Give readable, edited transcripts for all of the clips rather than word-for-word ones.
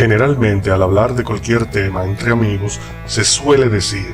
Generalmente, al hablar de cualquier tema entre amigos, se suele decir: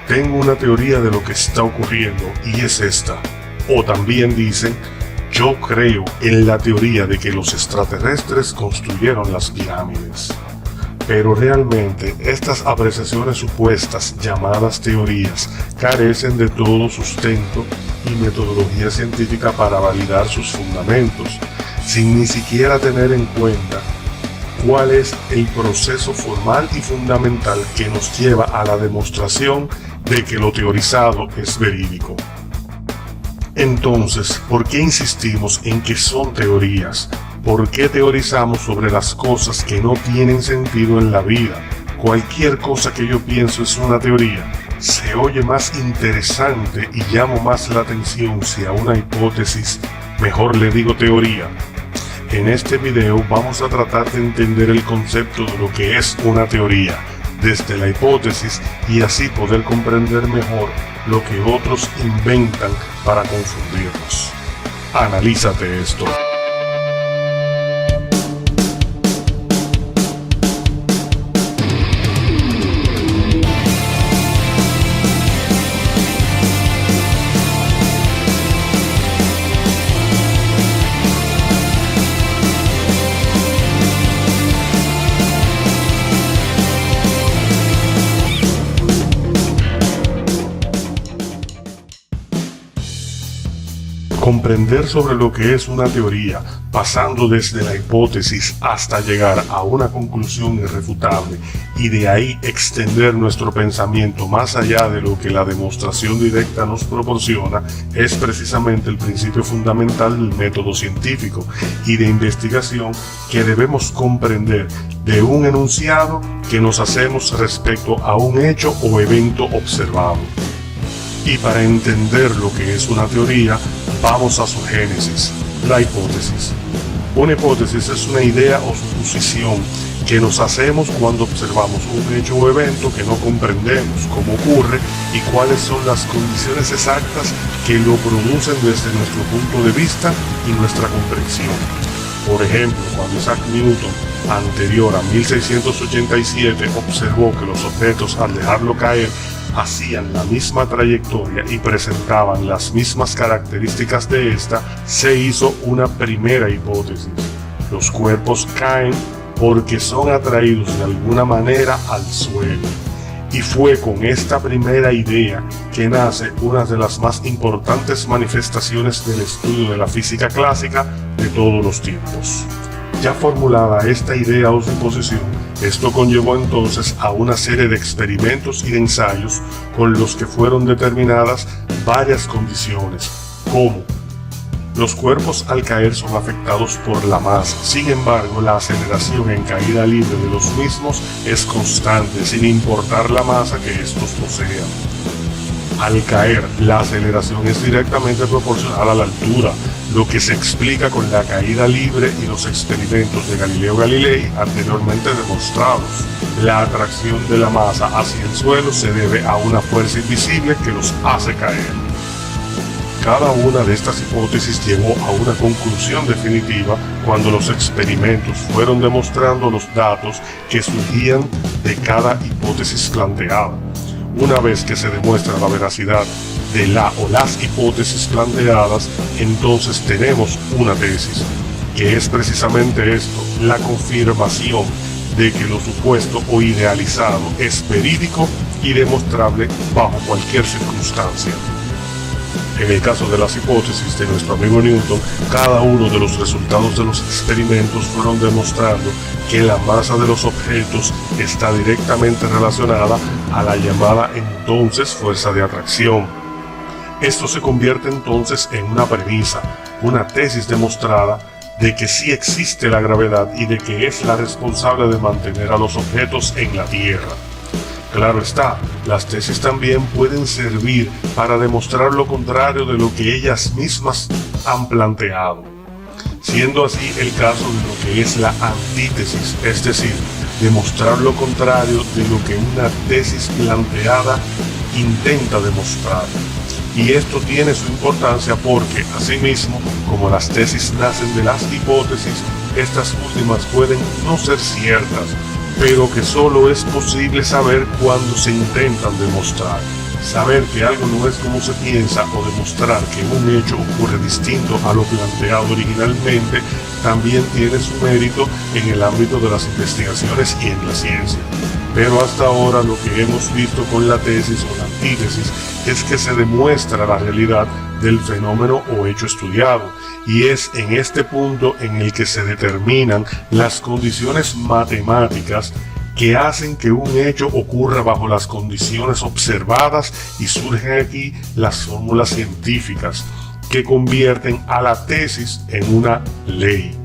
tengo una teoría de lo que está ocurriendo y es esta. O también dicen: yo creo en la teoría de que los extraterrestres construyeron las pirámides. Pero realmente estas apreciaciones supuestas, llamadas teorías, carecen de todo sustento y metodología científica para validar sus fundamentos, sin ni siquiera tener en cuenta cuál es el proceso formal y fundamental que nos lleva a la demostración de que lo teorizado es verídico. Entonces, ¿por qué insistimos en que son teorías? ¿Por qué teorizamos sobre las cosas que no tienen sentido en la vida? Cualquier cosa que yo pienso es una teoría. Se oye más interesante y llamo más la atención si a una hipótesis mejor le digo teoría. En este video vamos a tratar de entender el concepto de lo que es una teoría desde la hipótesis y así poder comprender mejor lo que otros inventan para confundirnos. Analízate esto. Comprender sobre lo que es una teoría, pasando desde la hipótesis hasta llegar a una conclusión irrefutable y de ahí extender nuestro pensamiento más allá de lo que la demostración directa nos proporciona, es precisamente el principio fundamental del método científico y de investigación que debemos comprender de un enunciado que nos hacemos respecto a un hecho o evento observado. Y para entender lo que es una teoría, vamos a su génesis, la hipótesis. Una hipótesis es una idea o suposición que nos hacemos cuando observamos un hecho o evento que no comprendemos cómo ocurre y cuáles son las condiciones exactas que lo producen desde nuestro punto de vista y nuestra comprensión. Por ejemplo, cuando Isaac Newton, anterior a 1687, observó que los objetos al dejarlo caer hacían la misma trayectoria y presentaban las mismas características de esta, se hizo una primera hipótesis. Los cuerpos caen porque son atraídos de alguna manera al suelo. Y fue con esta primera idea que nace una de las más importantes manifestaciones del estudio de la física clásica de todos los tiempos. Ya formulada esta idea o suposición, esto conllevó entonces a una serie de experimentos y de ensayos con los que fueron determinadas varias condiciones, como los cuerpos al caer son afectados por la masa, sin embargo la aceleración en caída libre de los mismos es constante sin importar la masa que estos posean. Al caer, la aceleración es directamente proporcional a la altura, lo que se explica con la caída libre y los experimentos de Galileo Galilei anteriormente demostrados. La atracción de la masa hacia el suelo se debe a una fuerza invisible que los hace caer. Cada una de estas hipótesis llevó a una conclusión definitiva cuando los experimentos fueron demostrando los datos que surgían de cada hipótesis planteada. Una vez que se demuestra la veracidad de la o las hipótesis planteadas, entonces tenemos una tesis, que es precisamente esto, la confirmación de que lo supuesto o idealizado es verídico y demostrable bajo cualquier circunstancia. En el caso de las hipótesis de nuestro amigo Newton, cada uno de los resultados de los experimentos fueron demostrando que la masa de los objetos está directamente relacionada a la llamada entonces fuerza de atracción. Esto se convierte entonces en una premisa, una tesis demostrada de que sí existe la gravedad y de que es la responsable de mantener a los objetos en la Tierra. Claro está, las tesis también pueden servir para demostrar lo contrario de lo que ellas mismas han planteado, siendo así el caso de lo que es la antítesis, es decir, demostrar lo contrario de lo que una tesis planteada intenta demostrar. Y esto tiene su importancia porque, asimismo, como las tesis nacen de las hipótesis, estas últimas pueden no ser ciertas, pero que solo es posible saber cuando se intentan demostrar. Saber que algo no es como se piensa o demostrar que un hecho ocurre distinto a lo planteado originalmente también tiene su mérito en el ámbito de las investigaciones y en la ciencia. Pero hasta ahora lo que hemos visto con la tesis o la antítesis es que se demuestra la realidad del fenómeno o hecho estudiado, y es en este punto en el que se determinan las condiciones matemáticas que hacen que un hecho ocurra bajo las condiciones observadas, y surgen aquí las fórmulas científicas que convierten a la tesis en una ley.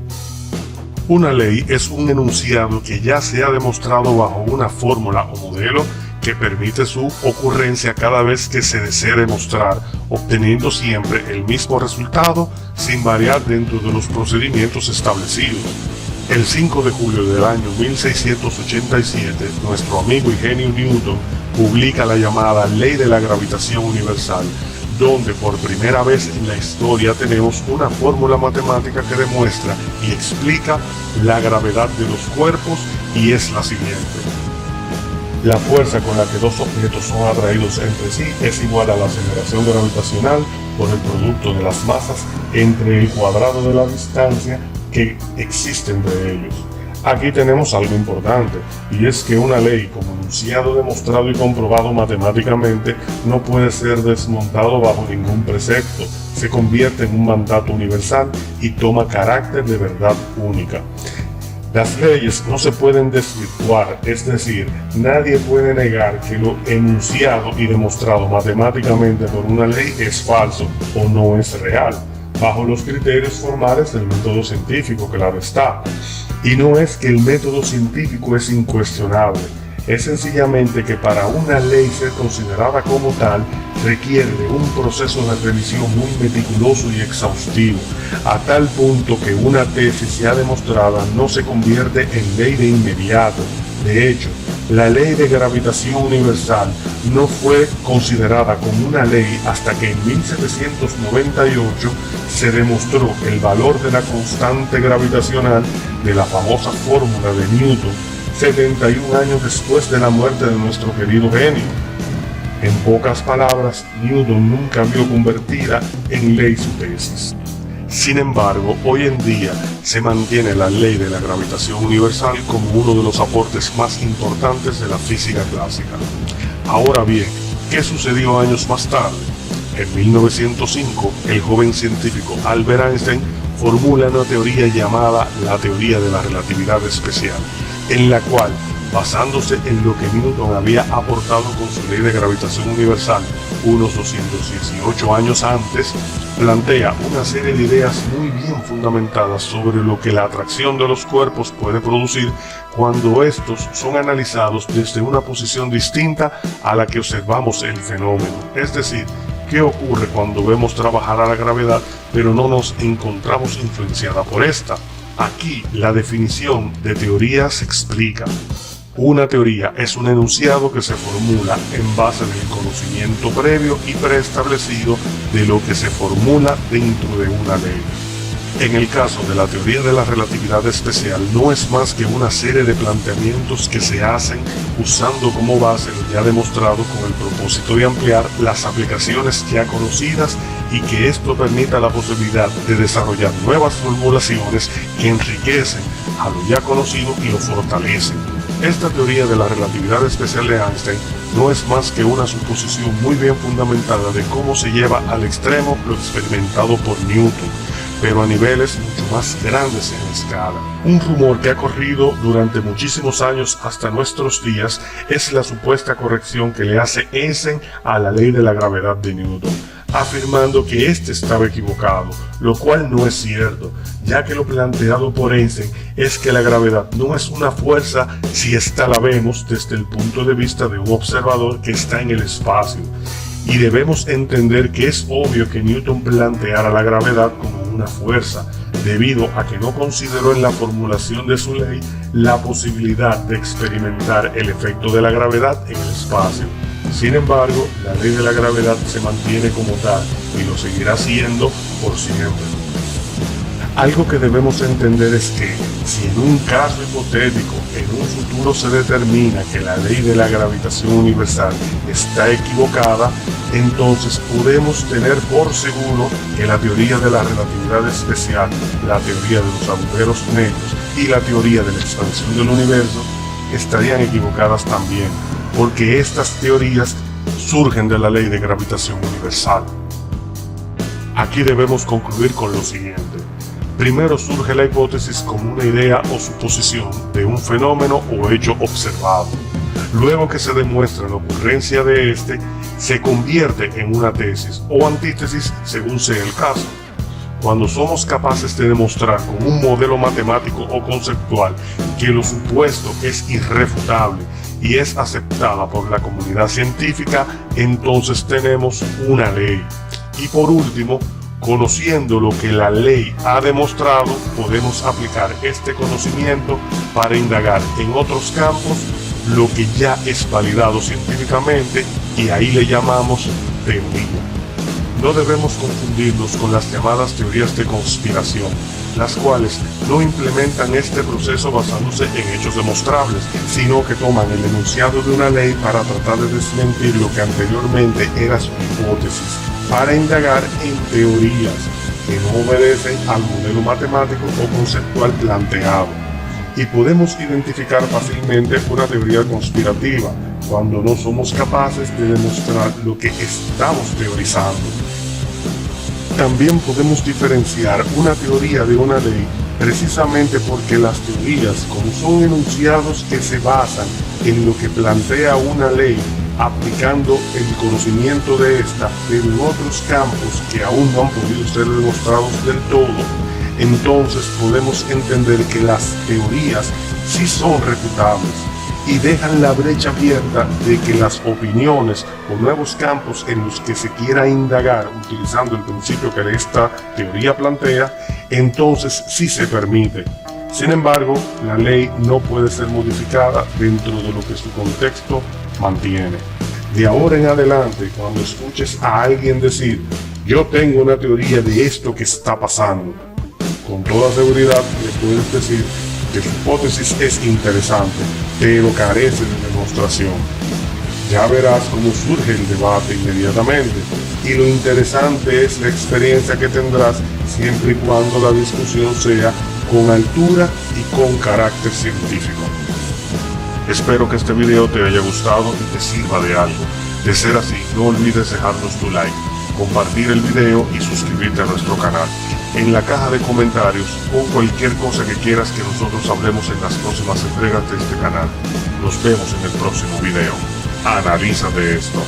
Una ley es un enunciado que ya se ha demostrado bajo una fórmula o modelo que permite su ocurrencia cada vez que se desee demostrar, obteniendo siempre el mismo resultado sin variar dentro de los procedimientos establecidos. El 5 de julio del año 1687, nuestro amigo y genio Newton publica la llamada Ley de la Gravitación Universal, donde por primera vez en la historia tenemos una fórmula matemática que demuestra y explica la gravedad de los cuerpos, y es la siguiente. La fuerza con la que dos objetos son atraídos entre sí es igual a la aceleración gravitacional por el producto de las masas entre el cuadrado de la distancia que existe entre ellos. Aquí tenemos algo importante, y es que una ley como enunciado demostrado y comprobado matemáticamente no puede ser desmontado bajo ningún precepto. Se convierte en un mandato universal y toma carácter de verdad única. Las leyes no se pueden desvirtuar, es decir, nadie puede negar que lo enunciado y demostrado matemáticamente por una ley es falso o no es real, bajo los criterios formales del método científico, claro está. Y no es que el método científico es incuestionable, es sencillamente que para una ley ser considerada como tal requiere de un proceso de revisión muy meticuloso y exhaustivo, a tal punto que una tesis ya demostrada no se convierte en ley de inmediato. De hecho, la ley de gravitación universal no fue considerada como una ley hasta que en 1798 se demostró el valor de la constante gravitacional de la famosa fórmula de Newton, 71 años después de la muerte de nuestro querido genio. En pocas palabras, Newton nunca vio convertida en ley su tesis. Sin embargo, hoy en día se mantiene la ley de la gravitación universal como uno de los aportes más importantes de la física clásica. Ahora bien, ¿qué sucedió años más tarde? En 1905, el joven científico Albert Einstein formula una teoría llamada la teoría de la relatividad especial, en la cual, basándose en lo que Newton había aportado con su ley de gravitación universal unos 218 años antes, plantea una serie de ideas muy bien fundamentadas sobre lo que la atracción de los cuerpos puede producir cuando estos son analizados desde una posición distinta a la que observamos el fenómeno. Es decir, ¿qué ocurre cuando vemos trabajar a la gravedad pero no nos encontramos influenciada por esta? Aquí la definición de teoría se explica. Una teoría es un enunciado que se formula en base del conocimiento previo y preestablecido de lo que se formula dentro de una ley. En el caso de la teoría de la relatividad especial, no es más que una serie de planteamientos que se hacen usando como base lo ya demostrado con el propósito de ampliar las aplicaciones ya conocidas, y que esto permita la posibilidad de desarrollar nuevas formulaciones que enriquecen a lo ya conocido y lo fortalecen. Esta teoría de la relatividad especial de Einstein no es más que una suposición muy bien fundamentada de cómo se lleva al extremo lo experimentado por Newton, pero a niveles mucho más grandes en escala. Un rumor que ha corrido durante muchísimos años hasta nuestros días es la supuesta corrección que le hace Einstein a la ley de la gravedad de Newton, afirmando que éste estaba equivocado, lo cual no es cierto, ya que lo planteado por Einstein es que la gravedad no es una fuerza si ésta la vemos desde el punto de vista de un observador que está en el espacio, y debemos entender que es obvio que Newton planteara la gravedad como una fuerza, debido a que no consideró en la formulación de su ley la posibilidad de experimentar el efecto de la gravedad en el espacio. Sin embargo, la ley de la gravedad se mantiene como tal y lo seguirá siendo por siempre. Algo que debemos entender es que si en un caso hipotético en un futuro se determina que la ley de la gravitación universal está equivocada, entonces podemos tener por seguro que la teoría de la relatividad especial, la teoría de los agujeros negros y la teoría de la expansión del universo estarían equivocadas también, porque estas teorías surgen de la ley de gravitación universal. Aquí debemos concluir con lo siguiente. Primero surge la hipótesis como una idea o suposición de un fenómeno o hecho observado. Luego que se demuestra la ocurrencia de este, se convierte en una tesis o antítesis según sea el caso. Cuando somos capaces de demostrar con un modelo matemático o conceptual que lo supuesto es irrefutable y es aceptada por la comunidad científica, entonces tenemos una ley. Y por último, conociendo lo que la ley ha demostrado, podemos aplicar este conocimiento para indagar en otros campos lo que ya es validado científicamente, y ahí le llamamos teoría. No debemos confundirnos con las llamadas teorías de conspiración, las cuales no implementan este proceso basándose en hechos demostrables, sino que toman el enunciado de una ley para tratar de desmentir lo que anteriormente era su hipótesis, para indagar en teorías que no obedecen al modelo matemático o conceptual planteado. Y podemos identificar fácilmente una teoría conspirativa cuando no somos capaces de demostrar lo que estamos teorizando. También podemos diferenciar una teoría de una ley precisamente porque las teorías, como son enunciados que se basan en lo que plantea una ley, aplicando el conocimiento de esta, pero en otros campos que aún no han podido ser demostrados del todo, entonces podemos entender que las teorías sí son refutables y dejan la brecha abierta de que las opiniones o nuevos campos en los que se quiera indagar utilizando el principio que esta teoría plantea, entonces sí se permite. Sin embargo, la ley no puede ser modificada dentro de lo que su contexto mantiene. De ahora en adelante, cuando escuches a alguien decir, yo tengo una teoría de esto que está pasando, con toda seguridad le puedes decir que su hipótesis es interesante, pero carece de demostración. Ya verás cómo surge el debate inmediatamente, y lo interesante es la experiencia que tendrás siempre y cuando la discusión sea con altura y con carácter científico. Espero que este video te haya gustado y te sirva de algo. De ser así, no olvides dejarnos tu like, compartir el video y suscribirte a nuestro canal. En la caja de comentarios pon cualquier cosa que quieras que nosotros hablemos en las próximas entregas de este canal. Nos vemos en el próximo video. Analízate esto.